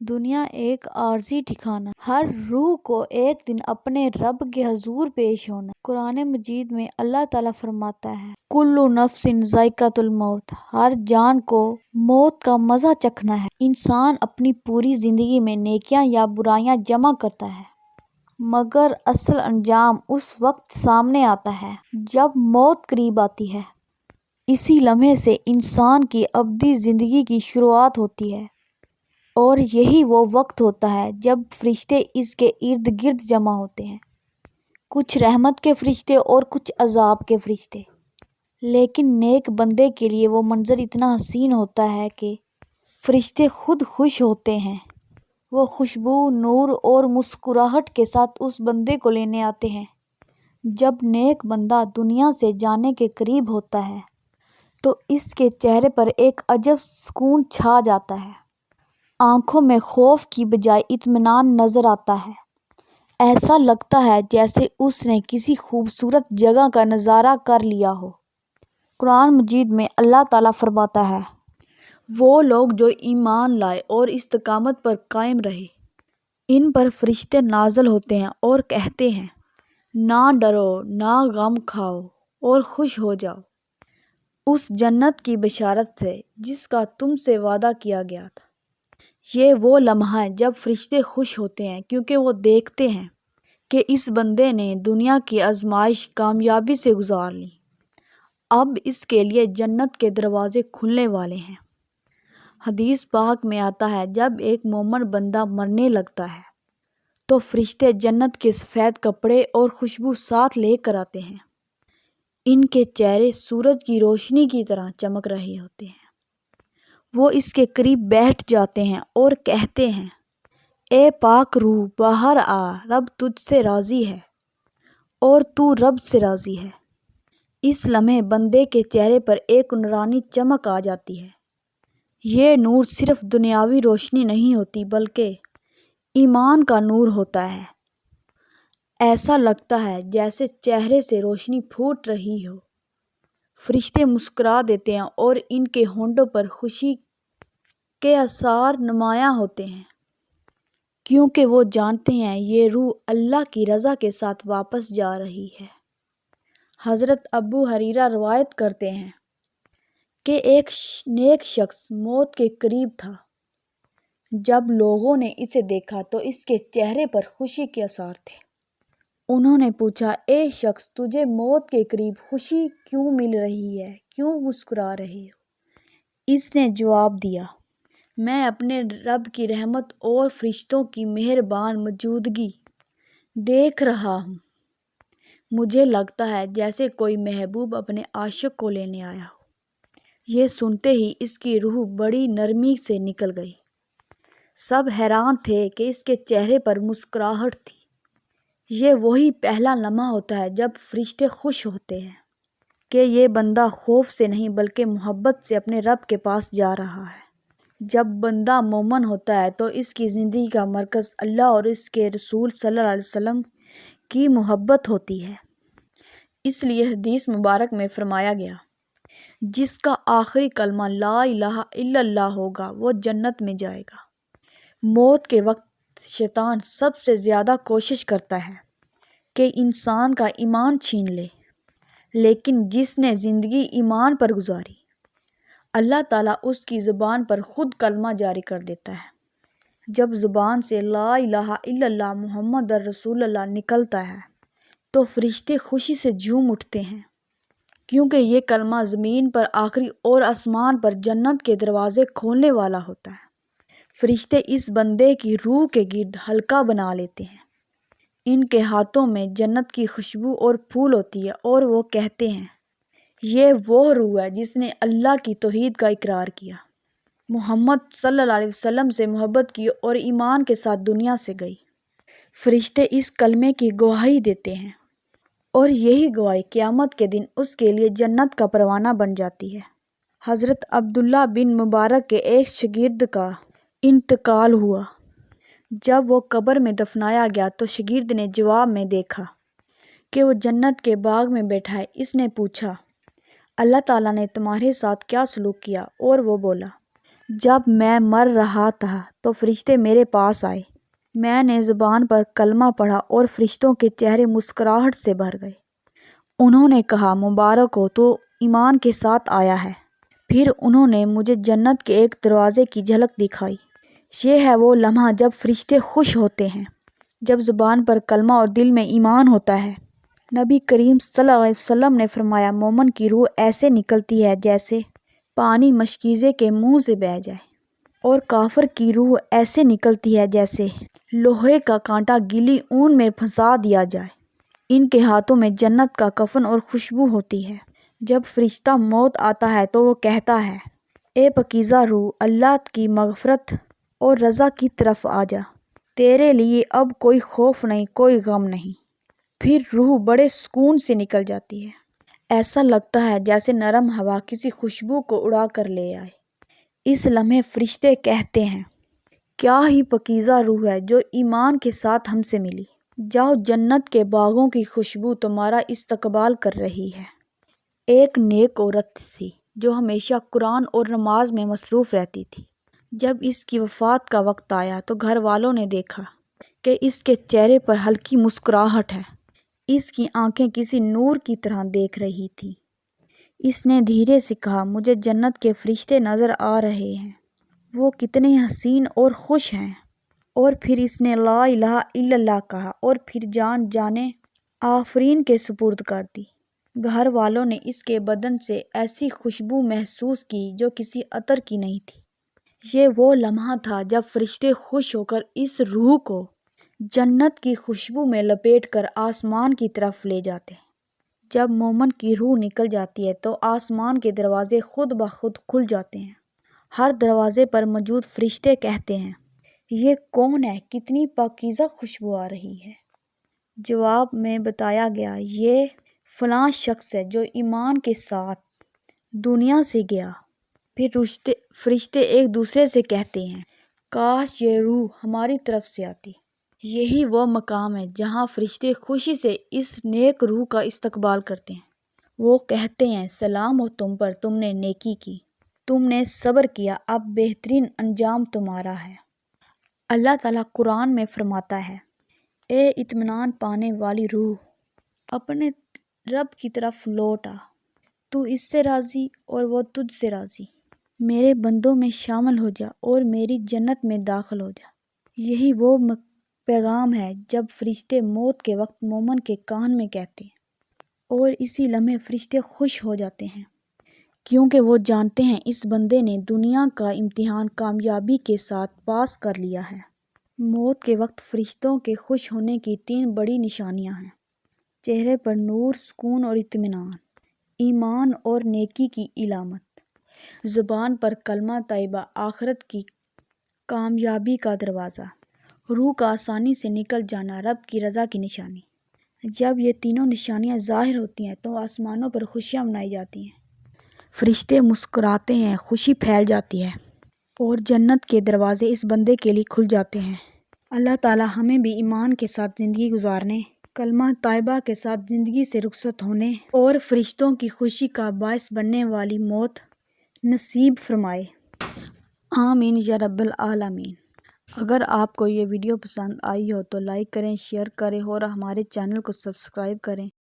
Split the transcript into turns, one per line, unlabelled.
دنیا ایک عارضی ٹھکانہ، ہر روح کو ایک دن اپنے رب کے حضور پیش ہونا۔ قرآن مجید میں اللہ تعالیٰ فرماتا ہے، کُلُّ نَفْسٍ ذائقۃُ الموت، ہر جان کو موت کا مزہ چکھنا ہے۔ انسان اپنی پوری زندگی میں نیکیاں یا برائیاں جمع کرتا ہے، مگر اصل انجام اس وقت سامنے آتا ہے جب موت قریب آتی ہے۔ اسی لمحے سے انسان کی ابدی زندگی کی شروعات ہوتی ہے، اور یہی وہ وقت ہوتا ہے جب فرشتے اس کے ارد گرد جمع ہوتے ہیں، کچھ رحمت کے فرشتے اور کچھ عذاب کے فرشتے۔ لیکن نیک بندے کے لیے وہ منظر اتنا حسین ہوتا ہے کہ فرشتے خود خوش ہوتے ہیں۔ وہ خوشبو، نور اور مسکراہٹ کے ساتھ اس بندے کو لینے آتے ہیں۔ جب نیک بندہ دنیا سے جانے کے قریب ہوتا ہے تو اس کے چہرے پر ایک عجب سکون چھا جاتا ہے۔ آنکھوں میں خوف کی بجائے اطمینان نظر آتا ہے۔ ایسا لگتا ہے جیسے اس نے کسی خوبصورت جگہ کا نظارہ کر لیا ہو۔ قرآن مجید میں اللہ تعالیٰ فرماتا ہے، وہ لوگ جو ایمان لائے اور استقامت پر قائم رہے، ان پر فرشتے نازل ہوتے ہیں اور کہتے ہیں، نہ ڈرو، نہ غم کھاؤ اور خوش ہو جاؤ اس جنت کی بشارت سے جس کا تم سے وعدہ کیا گیا تھا۔ یہ وہ لمحہ ہے جب فرشتے خوش ہوتے ہیں کیونکہ وہ دیکھتے ہیں کہ اس بندے نے دنیا کی آزمائش کامیابی سے گزار لی، اب اس کے لیے جنت کے دروازے کھلنے والے ہیں۔ حدیث پاک میں آتا ہے، جب ایک مومن بندہ مرنے لگتا ہے تو فرشتے جنت کے سفید کپڑے اور خوشبو ساتھ لے کر آتے ہیں۔ ان کے چہرے سورج کی روشنی کی طرح چمک رہے ہوتے ہیں۔ وہ اس کے قریب بیٹھ جاتے ہیں اور کہتے ہیں، اے پاک روح، باہر آ، رب تجھ سے راضی ہے اور تو رب سے راضی ہے۔ اس لمحے بندے کے چہرے پر ایک نورانی چمک آ جاتی ہے۔ یہ نور صرف دنیاوی روشنی نہیں ہوتی بلکہ ایمان کا نور ہوتا ہے۔ ایسا لگتا ہے جیسے چہرے سے روشنی پھوٹ رہی ہو۔ فرشتے مسکرا دیتے ہیں اور ان کے ہونٹوں پر خوشی کے آثار نمایاں ہوتے ہیں، کیونکہ وہ جانتے ہیں یہ روح اللہ کی رضا کے ساتھ واپس جا رہی ہے۔ حضرت ابو ہریرہ روایت کرتے ہیں کہ ایک نیک شخص موت کے قریب تھا۔ جب لوگوں نے اسے دیکھا تو اس کے چہرے پر خوشی کے آثار تھے۔ انہوں نے پوچھا، اے شخص، تجھے موت کے قریب خوشی کیوں مل رہی ہے؟ کیوں مسکرا رہے ہو؟ اس نے جواب دیا، میں اپنے رب کی رحمت اور فرشتوں کی مہربان موجودگی دیکھ رہا ہوں۔ مجھے لگتا ہے جیسے کوئی محبوب اپنے عاشق کو لینے آیا ہو۔ یہ سنتے ہی اس کی روح بڑی نرمی سے نکل گئی۔ سب حیران تھے کہ اس کے چہرے پر مسکراہٹ تھی۔ یہ وہی پہلا لمحہ ہوتا ہے جب فرشتے خوش ہوتے ہیں کہ یہ بندہ خوف سے نہیں بلکہ محبت سے اپنے رب کے پاس جا رہا ہے۔ جب بندہ مومن ہوتا ہے تو اس کی زندگی کا مرکز اللہ اور اس کے رسول صلی اللہ علیہ وسلم کی محبت ہوتی ہے۔ اس لیے حدیث مبارک میں فرمایا گیا، جس کا آخری کلمہ لا الہ الا اللہ ہوگا وہ جنت میں جائے گا۔ موت کے وقت شیطان سب سے زیادہ کوشش کرتا ہے کہ انسان کا ایمان چھین لے، لیکن جس نے زندگی ایمان پر گزاری، اللہ تعالیٰ اس کی زبان پر خود کلمہ جاری کر دیتا ہے۔ جب زبان سے لا الہ الا اللہ محمد رسول اللہ نکلتا ہے تو فرشتے خوشی سے جھوم اٹھتے ہیں، کیونکہ یہ کلمہ زمین پر آخری اور آسمان پر جنت کے دروازے کھولنے والا ہوتا ہے۔ فرشتے اس بندے کی روح کے گرد حلقہ بنا لیتے ہیں۔ ان کے ہاتھوں میں جنت کی خوشبو اور پھول ہوتی ہے اور وہ کہتے ہیں، یہ وہ روح ہے جس نے اللہ کی توحید کا اقرار کیا، محمد صلی اللہ علیہ وسلم سے محبت کی اور ایمان کے ساتھ دنیا سے گئی۔ فرشتے اس کلمے کی گواہی دیتے ہیں اور یہی گواہی قیامت کے دن اس کے لیے جنت کا پروانہ بن جاتی ہے۔ حضرت عبداللہ بن مبارک کے ایک شاگرد کا انتقال ہوا۔ جب وہ قبر میں دفنایا گیا تو شاگرد نے جواب میں دیکھا کہ وہ جنت کے باغ میں بیٹھا ہے۔ اس نے پوچھا، اللہ تعالیٰ نے تمہارے ساتھ کیا سلوک کیا؟ اور وہ بولا، جب میں مر رہا تھا تو فرشتے میرے پاس آئے، میں نے زبان پر کلمہ پڑھا اور فرشتوں کے چہرے مسکراہٹ سے بھر گئے۔ انہوں نے کہا مبارک ہو، تو ایمان کے ساتھ آیا ہے۔ پھر انہوں نے مجھے جنت کے ایک دروازے کی جھلک دکھائی۔ یہ ہے وہ لمحہ جب فرشتے خوش ہوتے ہیں، جب زبان پر کلمہ اور دل میں ایمان ہوتا ہے۔ نبی کریم صلی اللہ علیہ وسلم نے فرمایا مومن کی روح ایسے نکلتی ہے جیسے پانی مشکیزے کے منہ سے بہہ جائے، اور کافر کی روح ایسے نکلتی ہے جیسے لوہے کا کانٹا گیلی اون میں پھنسا دیا جائے۔ ان کے ہاتھوں میں جنت کا کفن اور خوشبو ہوتی ہے۔ جب فرشتہ موت آتا ہے تو وہ کہتا ہے، اے پاکیزہ روح، اللہ کی مغفرت اور رضا کی طرف آ جا، تیرے لیے اب کوئی خوف نہیں، کوئی غم نہیں۔ پھر روح بڑے سکون سے نکل جاتی ہے، ایسا لگتا ہے جیسے نرم ہوا کسی خوشبو کو اڑا کر لے آئے۔ اس لمحے فرشتے کہتے ہیں، کیا ہی پاکیزہ روح ہے جو ایمان کے ساتھ ہم سے ملی، جاؤ جنت کے باغوں کی خوشبو تمہارا استقبال کر رہی ہے۔ ایک نیک عورت تھی جو ہمیشہ قرآن اور نماز میں مصروف رہتی تھی۔ جب اس کی وفات کا وقت آیا تو گھر والوں نے دیکھا کہ اس کے چہرے پر ہلکی مسکراہٹ ہے، اس کی آنکھیں کسی نور کی طرح دیکھ رہی تھی۔ اس نے دھیرے سے کہا، مجھے جنت کے فرشتے نظر آ رہے ہیں، وہ کتنے حسین اور خوش ہیں۔ اور پھر اس نے لا الہ الا اللہ کہا اور پھر جانے آفرین کے سپرد کر دی۔ گھر والوں نے اس کے بدن سے ایسی خوشبو محسوس کی جو کسی عطر کی نہیں تھی۔ یہ وہ لمحہ تھا جب فرشتے خوش ہو کر اس روح کو جنت کی خوشبو میں لپیٹ کر آسمان کی طرف لے جاتے ہیں۔ جب مومن کی روح نکل جاتی ہے تو آسمان کے دروازے خود بخود کھل جاتے ہیں۔ ہر دروازے پر موجود فرشتے کہتے ہیں، یہ کون ہے؟ کتنی پاکیزہ خوشبو آ رہی ہے۔ جواب میں بتایا گیا، یہ فلاں شخص ہے جو ایمان کے ساتھ دنیا سے گیا۔ پھر فرشتے ایک دوسرے سے کہتے ہیں، کاش یہ روح ہماری طرف سے آتی۔ یہی وہ مقام ہے جہاں فرشتے خوشی سے اس نیک روح کا استقبال کرتے ہیں۔ وہ کہتے ہیں، سلام ہو تم پر، تم نے نیکی کی، تم نے صبر کیا، اب بہترین انجام تمہارا ہے۔ اللہ تعالیٰ قرآن میں فرماتا ہے، اے اطمینان پانے والی روح، اپنے رب کی طرف لوٹ آ، تو اس سے راضی اور وہ تجھ سے راضی۔ میرے بندوں میں شامل ہو جا اور میری جنت میں داخل ہو جا۔ یہی وہ پیغام ہے جب فرشتے موت کے وقت مومن کے کان میں کہتے ہیں، اور اسی لمحے فرشتے خوش ہو جاتے ہیں، کیونکہ وہ جانتے ہیں اس بندے نے دنیا کا امتحان کامیابی کے ساتھ پاس کر لیا ہے۔ موت کے وقت فرشتوں کے خوش ہونے کی 3 بڑی نشانیاں ہیں: چہرے پر نور، سکون اور اطمینان، ایمان اور نیکی کی علامت، زبان پر کلمہ طیبہ، آخرت کی کامیابی کا دروازہ، روح کا آسانی سے نکل جانا، رب کی رضا کی نشانی۔ جب یہ تینوں نشانیاں ظاہر ہوتی ہیں تو آسمانوں پر خوشیاں منائی جاتی ہیں، فرشتے مسکراتے ہیں، خوشی پھیل جاتی ہے، اور جنت کے دروازے اس بندے کے لیے کھل جاتے ہیں۔ اللہ تعالیٰ ہمیں بھی ایمان کے ساتھ زندگی گزارنے، کلمہ طیبہ کے ساتھ زندگی سے رخصت ہونے اور فرشتوں کی خوشی کا باعث بننے والی موت نصیب فرمائے۔ آمین یا رب العالمین۔ اگر آپ کو یہ ویڈیو پسند آئی ہو تو لائک کریں، شیئر کریں اور ہمارے چینل کو سبسکرائب کریں۔